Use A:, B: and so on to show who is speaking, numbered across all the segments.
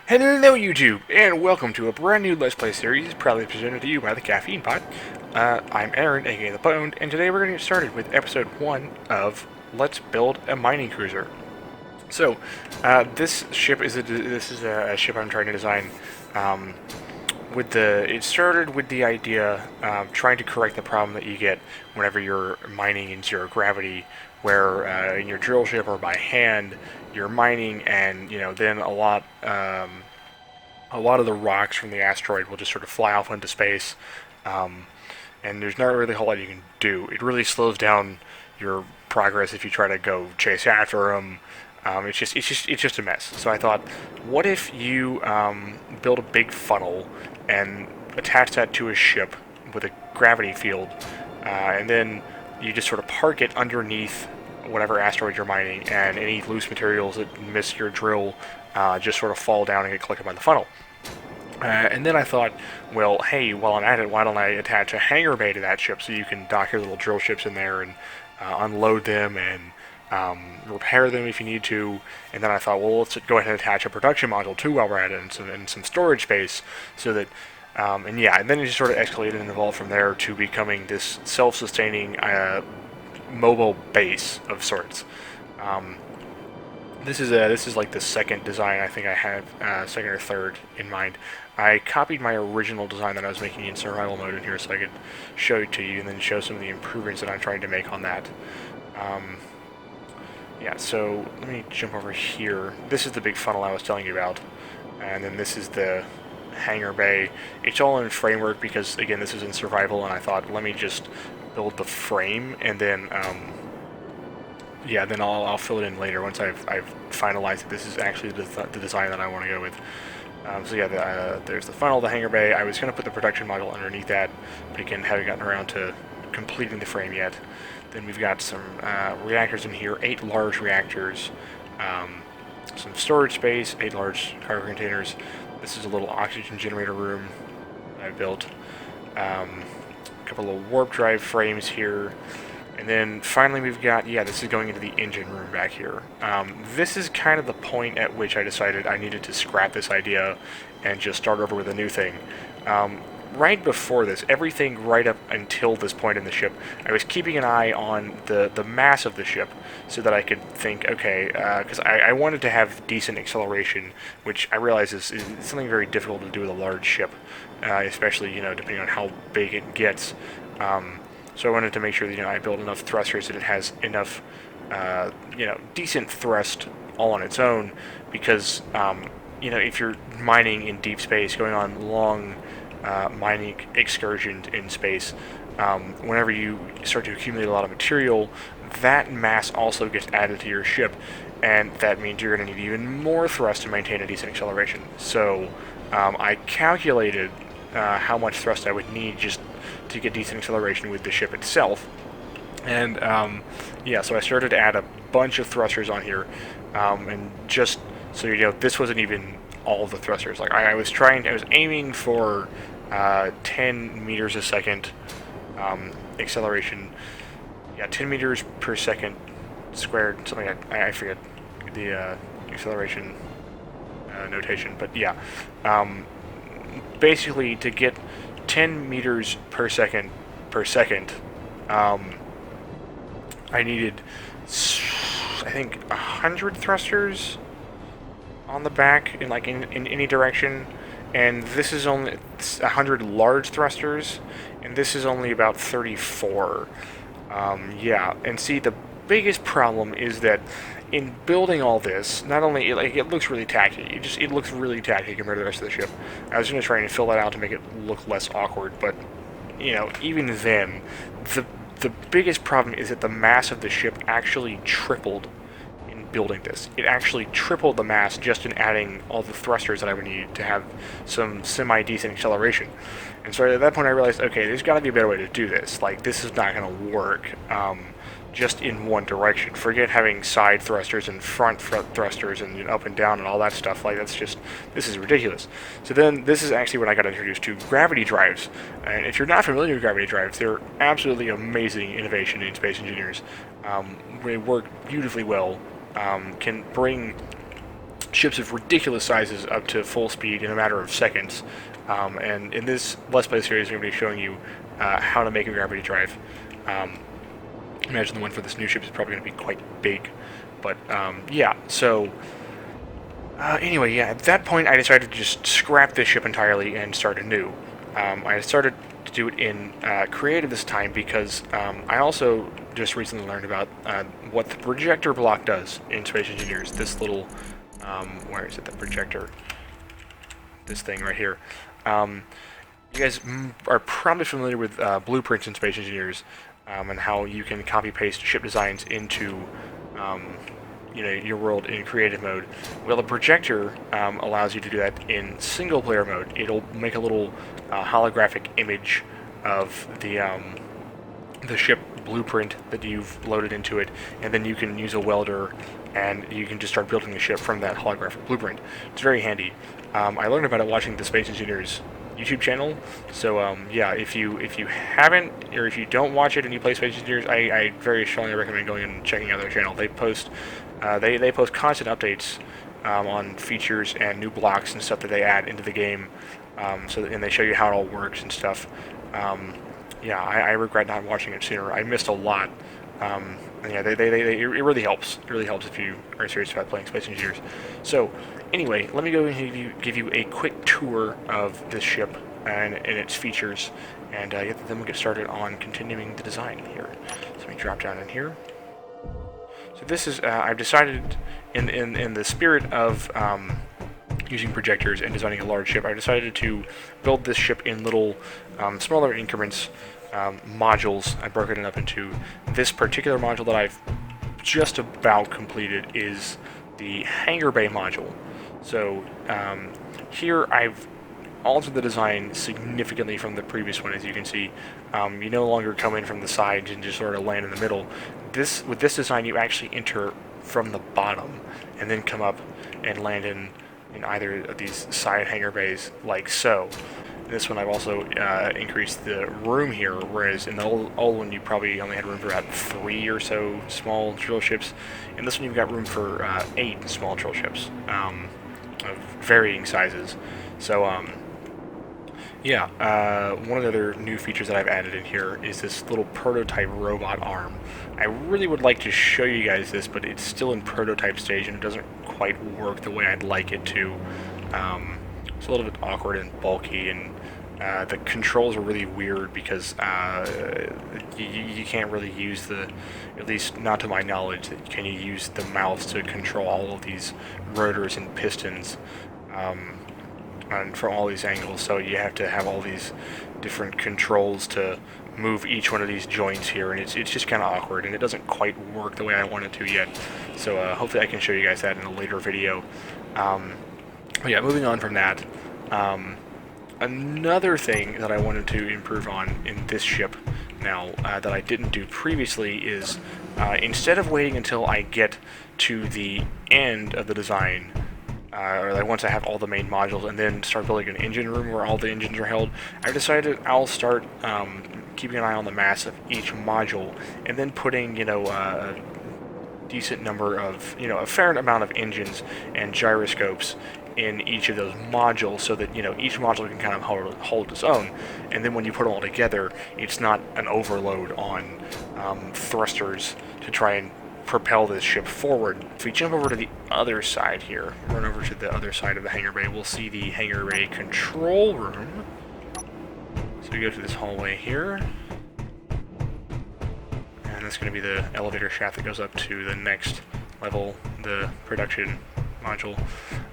A: Hello YouTube, and welcome to a brand new Let's Play series proudly presented to you by the Caffeine Pot. I'm Aaron, aka The Boned, and today we're going to get started with episode 1 of Let's Build a Mining Cruiser. So, this ship is a ship I'm trying to design. It started with the idea of trying to correct the problem that you get whenever you're mining in zero gravity, where in your drill ship or by hand you're mining, and then a lot of the rocks from the asteroid will just sort of fly off into space, and there's not really a whole lot you can do. It really slows down your progress if you try to go chase after them. It's just a mess. So I thought, what if you build a big funnel and attach that to a ship with a gravity field, and then you just sort of park it underneath whatever asteroid you're mining, and any loose materials that miss your drill just sort of fall down and get collected by the funnel. And then I thought, well, hey, while I'm at it, why don't I attach a hangar bay to that ship so you can dock your little drill ships in there and unload them and repair them if you need to. And then I thought, well, let's go ahead and attach a production module too while we're at it, and some storage space, so that and then it just sort of escalated and evolved from there to becoming this self-sustaining mobile base of sorts. This is like the second design I think I have, second or third in mind. I copied my original design that I was making in survival mode in here so I could show it to you and then show some of the improvements that I'm trying to make on that. So let me jump over here. This is the big funnel I was telling you about, and then this is the hangar bay. It's all in framework because, again, this is in survival, and I thought, let me just build the frame, and then then I'll fill it in later once I've finalized that this is actually the design that I want to go with. There's the funnel, the hangar bay. I was going to put the production module underneath that, but again, haven't gotten around to completing the frame yet. Then we've got some reactors in here, 8 large reactors, some storage space, 8 large cargo containers. This is a little oxygen generator room I built. A couple of warp drive frames here. And then finally we've got, this is going into the engine room back here. This is kind of the point at which I decided I needed to scrap this idea and just start over with a new thing. Right before this, everything right up until this point in the ship, I was keeping an eye on the mass of the ship so that I could think, okay, because I wanted to have decent acceleration, which I realize is something very difficult to do with a large ship, especially, depending on how big it gets. So I wanted to make sure that I build enough thrusters that it has enough, decent thrust all on its own, because if you're mining in deep space, going on long mining excursions in space, whenever you start to accumulate a lot of material, that mass also gets added to your ship, and that means you're going to need even more thrust to maintain a decent acceleration. So I calculated how much thrust I would need just to get decent acceleration with the ship itself. And so I started to add a bunch of thrusters on here, and just so this wasn't even all of the thrusters. Like I was aiming for 10 meters a second acceleration. 10 meters per second squared, something I forget the acceleration notation, but basically to get 10 meters per second I needed, I think, 100 thrusters on the back in any direction, and this is only 100 large thrusters, and this is only about 34. And see, the biggest problem is that in building all this, not only it looks really tacky, it looks really tacky compared to the rest of the ship. I was going to try and fill that out to make it look less awkward, but even then, the biggest problem is that the mass of the ship actually tripled in building this. It actually tripled the mass just in adding all the thrusters that I would need to have some semi-decent acceleration. And so at that point I realized, okay, there's got to be a better way to do this. Like, this is not going to work just in one direction. Forget having side thrusters and front thrusters and up and down and all that stuff. Like, this is ridiculous. So then this is actually when I got introduced to gravity drives. And if you're not familiar with gravity drives, they're absolutely amazing innovation in space engineers. They work beautifully well. Can bring ships of ridiculous sizes up to full speed in a matter of seconds. And in this Let's Play series, I'm going to be showing you how to make a gravity drive. Imagine the one for this new ship is probably going to be quite big. But, yeah, so... anyway, yeah, at that point I decided to just scrap this ship entirely and start anew. I started to do it in creative this time because I also just recently learned about what the projector block does in Space Engineers. This little, where is it, the projector? This thing right here. You guys are probably familiar with blueprints in Space Engineers and how you can copy-paste ship designs into your world in creative mode. Well, the projector allows you to do that in single-player mode. It'll make a little holographic image of the ship blueprint that you've loaded into it, and then you can use a welder, and you can just start building the ship from that holographic blueprint. It's very handy. I learned about it watching the Space Engineers YouTube channel, so yeah, if you haven't, or if you don't watch it and you play Space Engineers, I very strongly recommend going and checking out their channel. They post they post constant updates on features and new blocks and stuff that they add into the game, and they show you how it all works and stuff. Yeah, I regret not watching it sooner. I missed a lot. And yeah, it really helps. It really helps if you are serious about playing Space Engineers. So, anyway, let me go and give you a quick tour of this ship and its features, and then we'll get started on continuing the design here. So let me drop down in here. So this is, I've decided, in the spirit of using projectors and designing a large ship, I decided to build this ship in little, smaller increments, modules. I broke it up into this particular module that I've just about completed is the hangar bay module. So here I've altered the design significantly from the previous one. As you can see, you no longer come in from the sides and just sort of land in the middle. With this design, you actually enter from the bottom and then come up and land in either of these side hangar bays, like so. This one I've also increased the room here, whereas in the old one you probably only had room for about 3 or so small drill ships. In this one you've got room for 8 small drill ships of varying sizes. So yeah, one of the other new features that I've added in here is this little prototype robot arm. I really would like to show you guys this, but it's still in prototype stage and it doesn't quite work the way I'd like it to. It's a little bit awkward and bulky, and the controls are really weird because you can't really use at least not to my knowledge, can you use the mouse to control all of these rotors and pistons and from all these angles, so you have to have all these different controls to move each one of these joints here, and it's just kind of awkward, and it doesn't quite work the way I want it to yet. So hopefully I can show you guys that in a later video. But yeah, moving on from that, another thing that I wanted to improve on in this ship now that I didn't do previously is instead of waiting until I get to the end of the design, or like once I have all the main modules and then start building an engine room where all the engines are held, I've decided I'll start keeping an eye on the mass of each module and then putting, a decent number of, a fair amount of engines and gyroscopes in each of those modules, so that each module can kind of hold its own, and then when you put them all together, it's not an overload on thrusters to try and propel this ship forward. If we jump over to the other side here, run over to the other side of the hangar bay, we'll see the hangar bay control room. So we go to this hallway here, and that's going to be the elevator shaft that goes up to the next level, the production module.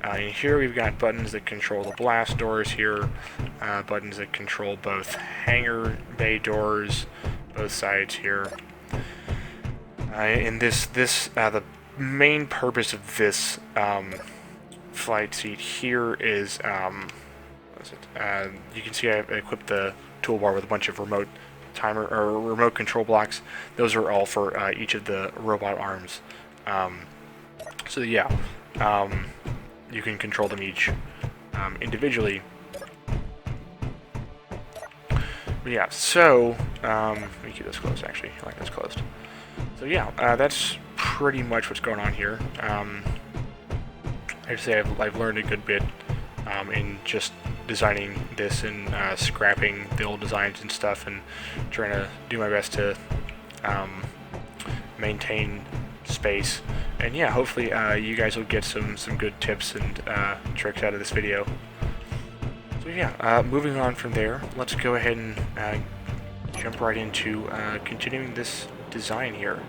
A: And here we've got buttons that control the blast doors here, buttons that control both hangar bay doors, both sides here. And the main purpose of this flight seat here is, you can see I equipped the toolbar with a bunch of remote timer or remote control blocks. Those are all for each of the robot arms. So yeah, you can control them each individually. But yeah, so let me keep this closed. Actually, I like this closed. So yeah, that's pretty much what's going on here. I'd say I've learned a good bit in just designing this and scrapping the old designs and stuff, and trying to do my best to maintain space. And yeah, hopefully you guys will get some good tips and tricks out of this video. So yeah, moving on from there, let's go ahead and jump right into continuing this design here.